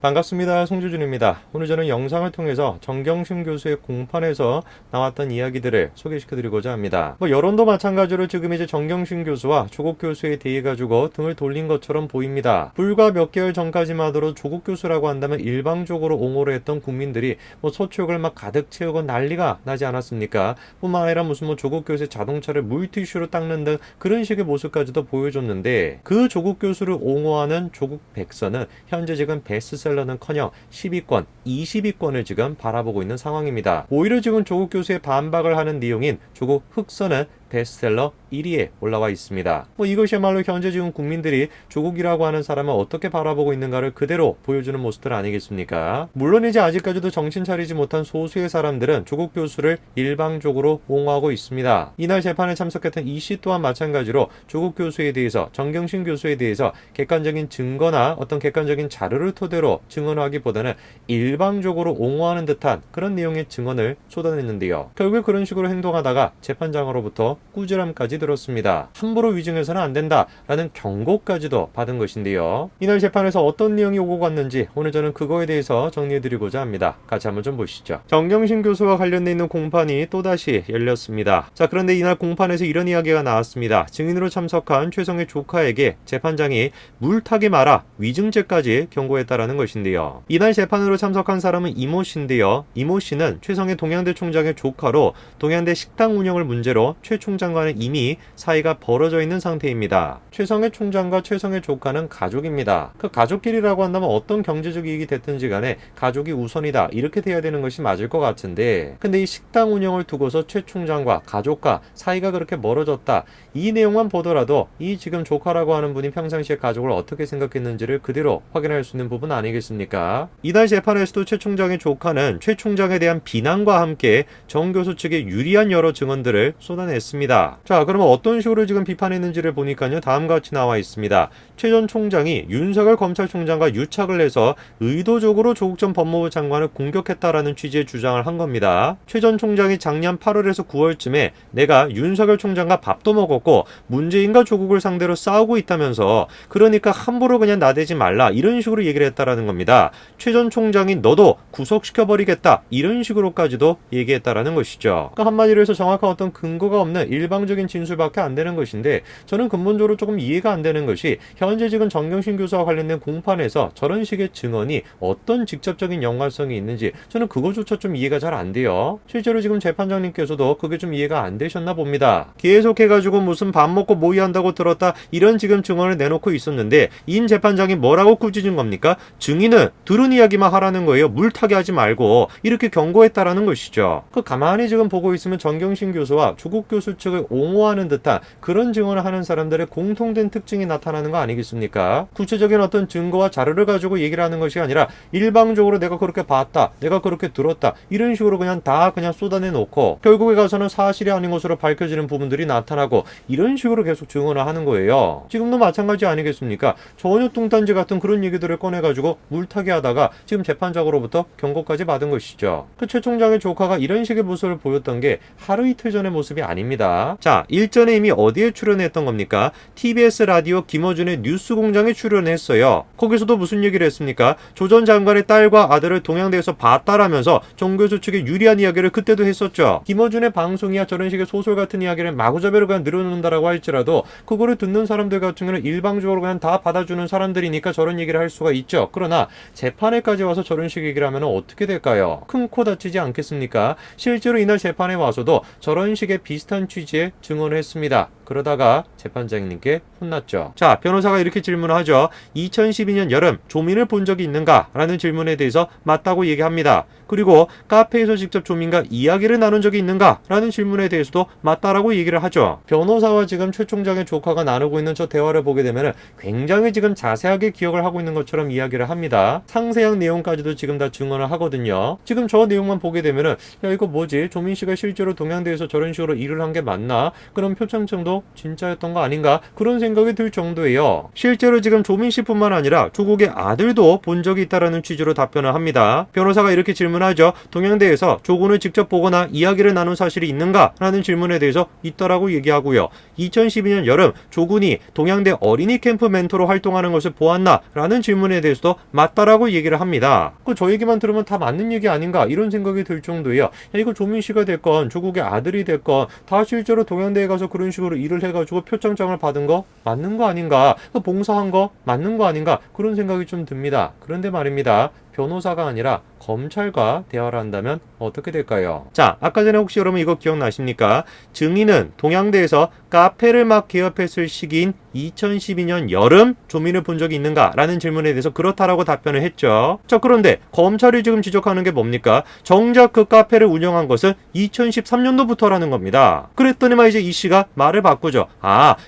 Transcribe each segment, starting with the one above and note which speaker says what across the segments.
Speaker 1: 반갑습니다. 송주준입니다. 오늘 저는 영상을 통해서 정경심 교수의 공판에서 나왔던 이야기들을 소개시켜드리고자 합니다. 여론도 마찬가지로 지금 이제 정경심 교수와 조국 교수에 대해 가지고 등을 돌린 것처럼 보입니다. 불과 몇 개월 전까지만 하더라도 조국 교수라고 한다면 일방적으로 옹호를 했던 국민들이 소축을 막 가득 채우고 난리가 나지 않았습니까? 뿐만 아니라 무슨 조국 교수의 자동차를 물티슈로 닦는 등 그런 식의 모습까지도 보여줬는데, 그 조국 교수를 옹호하는 조국 백서는 현재 지금 베스트셀러는커녕 10위권, 20위권을 지금 바라보고 있는 상황입니다. 오히려 지금 조국 교수의 반박을 하는 내용인 조국 흑서는 베스트셀러 1위에 올라와 있습니다. 이것이야말로 현재 지금 국민들이 조국이라고 하는 사람을 어떻게 바라보고 있는가를 그대로 보여주는 모습들 아니겠습니까? 물론 이제 아직까지도 정신 차리지 못한 소수의 사람들은 조국 교수를 일방적으로 옹호하고 있습니다. 이날 재판에 참석했던 이 씨 또한 마찬가지로 조국 교수에 대해서, 정경심 교수에 대해서 객관적인 증거나 어떤 객관적인 자료를 토대로 증언하기보다는 일방적으로 옹호하는 듯한 그런 내용의 증언을 쏟아냈는데요. 결국 그런 식으로 행동하다가 재판장으로부터 꾸지람까지 들었습니다. 함부로 위증해서는 안 된다라는 경고까지도 받은 것인데요. 이날 재판에서 어떤 내용이 오고 갔는지 오늘 저는 그거에 대해서 정리해드리고자 합니다. 같이 한번 좀 보시죠. 정경심 교수와 관련돼 있는 공판이 또다시 열렸습니다. 자, 그런데 이날 공판에서 이런 이야기가 나왔습니다. 증인으로 참석한 최성의 조카에게 재판장이 물타기 마라, 위증죄까지 경고했다라는 것인데요. 이날 재판으로 참석한 사람은 이모 씨인데요. 이모 씨는 최성의 동양대 총장의 조카로 동양대 식당 운영을 문제로 최 총장과는 이미 사이가 벌어져 있는 상태입니다. 최성의 총장과 최성의 조카는 가족입니다. 그 가족끼리라고 한다면 어떤 경제적 이익이 됐든지 간에 가족이 우선이다, 이렇게 돼야 되는 것이 맞을 것 같은데, 근데 이 식당 운영을 두고서 최 총장과 가족과 사이가 그렇게 멀어졌다, 이 내용만 보더라도 이 지금 조카라고 하는 분이 평상시에 가족을 어떻게 생각했는지를 그대로 확인할 수 있는 부분 아니겠습니까? 이날 재판에서도 최 총장의 조카는 최 총장에 대한 비난과 함께 정 교수 측에 유리한 여러 증언들을 쏟아냈습니다. 자, 그러면 어떤 식으로 지금 비판했는지를 보니까요, 다음과 같이 나와 있습니다. 최 전 총장이 윤석열 검찰총장과 유착을 해서 의도적으로 조국 전 법무부 장관을 공격했다라는 취지의 주장을 한 겁니다. 최 전 총장이 작년 8월에서 9월쯤에 내가 윤석열 총장과 밥도 먹었고 문재인과 조국을 상대로 싸우고 있다면서, 그러니까 함부로 그냥 나대지 말라, 이런 식으로 얘기를 했다라는 겁니다. 최 전 총장이 너도 구속시켜버리겠다, 이런 식으로까지도 얘기했다라는 것이죠. 그러니까 한마디로 해서 정확한 어떤 근거가 없는 일방적인 진술밖에 안 되는 것인데, 저는 근본적으로 조금 이해가 안 되는 것이 현재 지금 정경심 교수와 관련된 공판에서 저런 식의 증언이 어떤 직접적인 연관성이 있는지 저는 그거조차 좀 이해가 잘 안 돼요. 실제로 지금 재판장님께서도 그게 좀 이해가 안 되셨나 봅니다. 계속해가지고 무슨 밥 먹고 모의한다고 들었다, 이런 지금 증언을 내놓고 있었는데 임 재판장이 뭐라고 꾸짖은 겁니까? 증인은 들은 이야기만 하라는 거예요. 물타기 하지 말고, 이렇게 경고했다라는 것이죠. 가만히 지금 보고 있으면 정경심 교수와 조국 교수 측을 옹호하는 듯한 그런 증언을 하는 사람들의 공통된 특징이 나타나는 거 아니겠습니까? 구체적인 어떤 증거와 자료를 가지고 얘기를 하는 것이 아니라 일방적으로 내가 그렇게 봤다, 내가 그렇게 들었다, 이런 식으로 그냥 쏟아내놓고 결국에 가서는 사실이 아닌 것으로 밝혀지는 부분들이 나타나고, 이런 식으로 계속 증언을 하는 거예요. 지금도 마찬가지 아니겠습니까? 전혀 뚱딴지 같은 그런 얘기들을 꺼내가지고 물타기 하다가 지금 재판장으로부터 경고까지 받은 것이죠. 최 총장의 조카가 이런 식의 모습을 보였던 게 하루 이틀 전의 모습이 아닙니다. 자, 일전에 이미 어디에 출연했던 겁니까? TBS 라디오 김어준의 뉴스공장에 출연했어요. 거기서도 무슨 얘기를 했습니까? 조 전 장관의 딸과 아들을 동양대에서 봤다라면서 정 교수 측에 유리한 이야기를 그때도 했었죠. 김어준의 방송이야 저런 식의 소설 같은 이야기를 마구잡이로 그냥 늘어놓는다라고 할지라도 그거를 듣는 사람들 같은 경우는 일방적으로 그냥 다 받아주는 사람들이니까 저런 얘기를 할 수가 있죠. 그러나 재판에까지 와서 저런 식의 얘기를 하면 어떻게 될까요? 큰 코 다치지 않겠습니까? 실제로 이날 재판에 와서도 저런 식의 비슷한 취지의 증언을 했습니다. 그러다가 재판장님께 혼났죠. 자, 변호사가 이렇게 질문을 하죠. 2012년 여름 조민을 본 적이 있는가? 라는 질문에 대해서 맞다고 얘기합니다. 그리고 카페에서 직접 조민과 이야기를 나눈 적이 있는가? 라는 질문에 대해서도 맞다라고 얘기를 하죠. 변호사와 지금 최 총장의 조카가 나누고 있는 저 대화를 보게 되면 굉장히 지금 자세하게 기억을 하고 있는 것처럼 이야기를 합니다. 상세한 내용까지도 지금 다 증언을 하거든요. 지금 저 내용만 보게 되면은 야, 이거 뭐지? 조민 씨가 실제로 동양대에서 저런 식으로 일을 한 게 맞나? 그런 표창장도 진짜였던 거 아닌가 그런 생각이 들 정도예요. 실제로 지금 조민 씨뿐만 아니라 조국의 아들도 본 적이 있다라는 취지로 답변을 합니다. 변호사가 이렇게 질문하죠. 동양대에서 조군을 직접 보거나 이야기를 나눈 사실이 있는가? 라는 질문에 대해서 있다라고 얘기하고요. 2012년 여름 조군이 동양대 어린이 캠프 멘토로 활동하는 것을 보았나? 라는 질문에 대해서도 맞다라고 얘기를 합니다. 저 얘기만 들으면 다 맞는 얘기 아닌가? 이런 생각이 들 정도예요. 이거 조민 씨가 됐건 조국의 아들이 됐건 다 실제로 동양대에 가서 그런 식으로 일을 해가지고 표창장을 받은 거 맞는 거 아닌가? 봉사한 거 맞는 거 아닌가? 그런 생각이 좀 듭니다. 그런데 말입니다. 변호사가 아니라 검찰과 대화를 한다면 어떻게 될까요? 자, 아까 전에 혹시 여러분 이거 기억나십니까? 증인은 동양대에서 카페를 막 개업했을 시기인 2012년 여름 조민을 본 적이 있는가? 라는 질문에 대해서 그렇다라고 답변을 했죠. 자, 그런데 검찰이 지금 지적하는 게 뭡니까? 정작 그 카페를 운영한 것은 2013년도부터라는 겁니다. 그랬더니만 이제 이 씨가 말을 바꾸죠.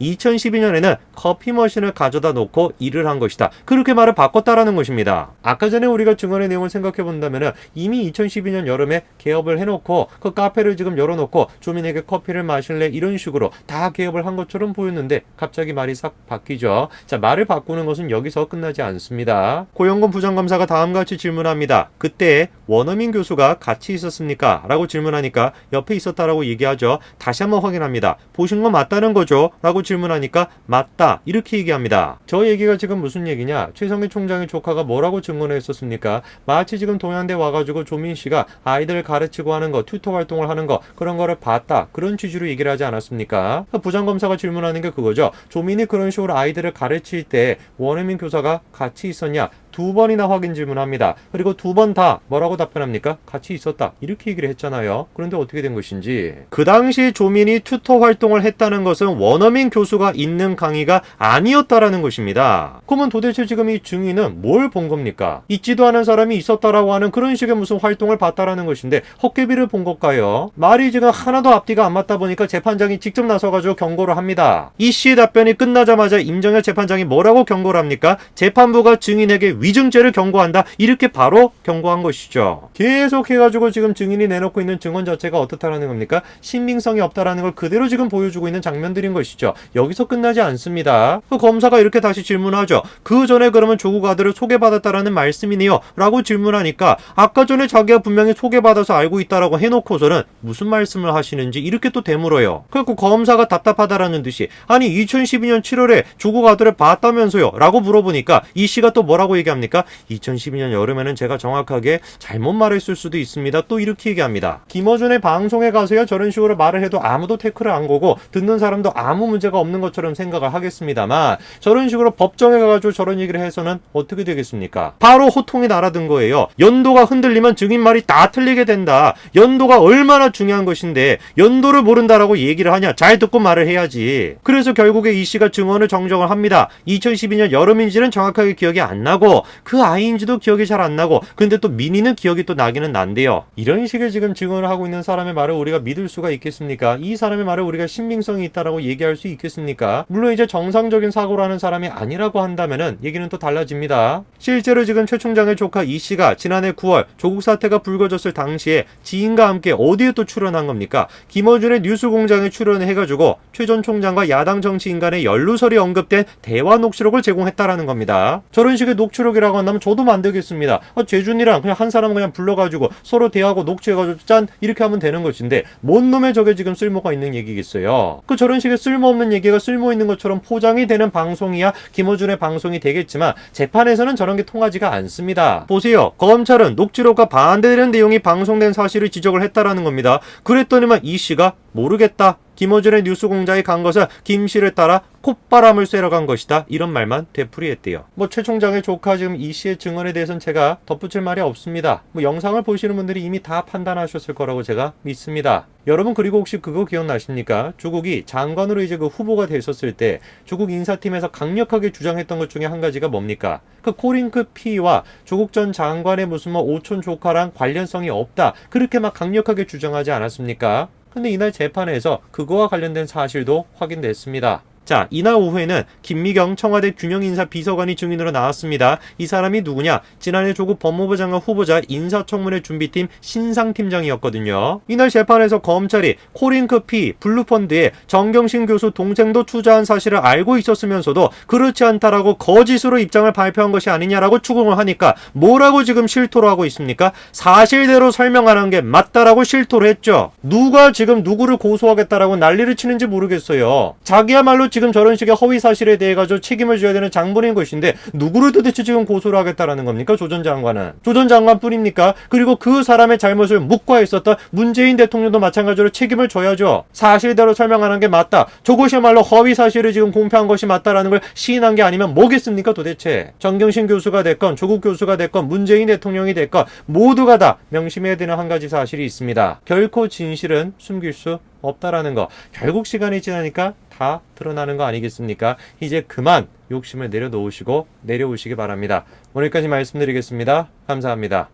Speaker 1: 2012년에는 커피 머신을 가져다 놓고 일을 한 것이다. 그렇게 말을 바꿨다라는 것입니다. 아까 전에 우리가 증언의 내용을 생각해 본다면 이미 2012년 여름에 개업을 해놓고 그 카페를 지금 열어놓고 조민에게 커피를 마실래 이런 식으로 다 개업을 한 것처럼 보였는데 갑자기 말이 싹 바뀌죠. 자, 말을 바꾸는 것은 여기서 끝나지 않습니다. 고영건 부장검사가 다음과 같이 질문합니다. 그때 원어민 교수가 같이 있었습니까? 라고 질문하니까 옆에 있었다라고 얘기하죠. 다시 한번 확인합니다. 보신 건 맞다는 거죠? 라고 질문하니까 맞다 이렇게 얘기합니다. 저 얘기가 지금 무슨 얘기냐? 최성희 총장의 조카가 뭐라고 증언을 했었습니까? 마치 지금 동양대 와가지고 조민 씨가 아이들을 가르치고 하는 거, 튜터 활동을 하는 거 그런 거를 봤다. 그런 취지로 얘기를 하지 않았습니까? 부장검사가 질문하는 게 그거죠. 조민이 그런 식으로 아이들을 가르칠 때 원어민 교사가 같이 있었냐? 2번이나 확인 질문합니다. 그리고 2번 다 뭐라고 답변합니까? 같이 있었다. 이렇게 얘기를 했잖아요. 그런데 어떻게 된 것인지. 그 당시 조민이 튜터 활동을 했다는 것은 원어민 교수가 있는 강의가 아니었다라는 것입니다. 그러면 도대체 지금 이 증인은 뭘 본 겁니까? 있지도 않은 사람이 있었다라고 하는 그런 식의 무슨 활동을 봤다라는 것인데 헛개비를 본 걸까요? 말이 지금 하나도 앞뒤가 안 맞다 보니까 재판장이 직접 나서가지고 경고를 합니다. 이 씨의 답변이 끝나자마자 임정열 재판장이 뭐라고 경고를 합니까? 재판부가 증인에게 위증죄를 경고한다. 이렇게 바로 경고한 것이죠. 계속 해가지고 지금 증인이 내놓고 있는 증언 자체가 어떻다라는 겁니까? 신빙성이 없다라는 걸 그대로 지금 보여주고 있는 장면들인 것이죠. 여기서 끝나지 않습니다. 그 검사가 이렇게 다시 질문하죠. 그 전에 그러면 조국 아들을 소개받았다라는 말씀이네요. 라고 질문하니까 아까 전에 자기가 분명히 소개받아서 알고 있다라고 해놓고서는 무슨 말씀을 하시는지 이렇게 또 되물어요. 그래서 검사가 답답하다라는 듯이 아니 2012년 7월에 조국 아들을 봤다면서요? 라고 물어보니까 이 씨가 또 뭐라고 얘기합니까? 2012년 여름에는 제가 정확하게 잘못 말했을 수도 있습니다. 또 이렇게 얘기합니다. 김어준의 방송에 가서요 저런 식으로 말을 해도 아무도 태클을 안 거고 듣는 사람도 아무 문제가 없는 것처럼 생각을 하겠습니다만 저런 식으로 법정에 가가지고 저런 얘기를 해서는 어떻게 되겠습니까? 바로 호통이 날아든 거예요. 연도가 흔들리면 증인 말이 다 틀리게 된다. 연도가 얼마나 중요한 것인데 연도를 모른다라고 얘기를 하냐? 잘 듣고 말을 해야지. 그래서 결국에 이 씨가 증언을 정정을 합니다. 2012년 여름인지는 정확하게 기억이 안 나고 그 아이인지도 기억이 잘 안 나고 근데 또 민희는 기억이 또 나기는 난데요. 이런 식의 지금 증언을 하고 있는 사람의 말을 우리가 믿을 수가 있겠습니까? 이 사람의 말을 우리가 신빙성이 있다라고 얘기할 수 있겠습니까? 물론 이제 정상적인 사고를 하는 사람이 아니라고 한다면은 얘기는 또 달라집니다. 실제로 지금 최 총장의 조카 이 씨가 지난해 9월 조국 사태가 불거졌을 당시에 지인과 함께 어디에 또 출연한 겁니까? 김어준의 뉴스공장에 출연을 해가지고 최 전 총장과 야당 정치인 간의 연루설이 언급된 대화 녹취록을 제공했다라는 겁니다. 저런 식의 녹취록이라고 한다면 저도 만들겠습니다. 재준이랑 그냥 한 사람 그냥 불러가지고 서로 대화하고 녹취해가지고 짠 이렇게 하면 되는 것인데 뭔 놈의 저게 지금 쓸모가 있는 얘기겠어요. 그 저런 식의 쓸모없는 얘기가 쓸모 있는 것처럼 포장이 되는 방송이야 김어준의 방송이 되겠지만 재판에서는 저런 게 통하지가 않습니다. 보세요. 검찰은 녹취록과 반대되는 내용이 방송된 사실을 지적을 했다라는 겁니다. 그랬더니만 이 씨가 모르겠다. 김어준의 뉴스공장에 간 것은 김 씨를 따라 콧바람을 쐬러 간 것이다. 이런 말만 되풀이했대요. 최 총장의 조카 지금 이 씨의 증언에 대해서는 제가 덧붙일 말이 없습니다. 영상을 보시는 분들이 이미 다 판단하셨을 거라고 제가 믿습니다. 여러분 그리고 혹시 그거 기억나십니까? 조국이 장관으로 이제 그 후보가 됐었을 때 조국 인사팀에서 강력하게 주장했던 것 중에 한 가지가 뭡니까? 그 코링크 피와 조국 전 장관의 무슨 오촌 조카랑 관련성이 없다. 그렇게 막 강력하게 주장하지 않았습니까? 근데 이날 재판에서 그거와 관련된 사실도 확인됐습니다. 자, 이날 오후에는 김미경 청와대 균형인사 비서관이 증인으로 나왔습니다. 이 사람이 누구냐? 지난해 조국 법무부 장관 후보자 인사청문회 준비팀 신상팀장이었거든요. 이날 재판에서 검찰이 코링크피 블루펀드에 정경심 교수 동생도 투자한 사실을 알고 있었으면서도 그렇지 않다라고 거짓으로 입장을 발표한 것이 아니냐라고 추궁을 하니까 뭐라고 지금 실토를 하고 있습니까? 사실대로 설명하는 게 맞다라고 실토를 했죠. 누가 지금 누구를 고소하겠다라고 난리를 치는지 모르겠어요. 자기야말로 지금 저런 식의 허위 사실에 대해 가지고 책임을 져야 되는 장본인 것인데 누구를 도대체 지금 고소를 하겠다라는 겁니까? 조 전 장관은. 조 전 장관뿐입니까? 그리고 그 사람의 잘못을 묵과했었던 문재인 대통령도 마찬가지로 책임을 져야죠. 사실대로 설명하는 게 맞다. 저것이야말로 허위 사실을 지금 공표한 것이 맞다라는 걸 시인한 게 아니면 뭐겠습니까 도대체. 정경심 교수가 됐건 조국 교수가 됐건 문재인 대통령이 됐건 모두가 다 명심해야 되는 한 가지 사실이 있습니다. 결코 진실은 숨길 수 없다라는 거. 결국 시간이 지나니까 다 드러나는 거 아니겠습니까? 이제 그만 욕심을 내려놓으시고 내려오시기 바랍니다. 오늘까지 말씀드리겠습니다. 감사합니다.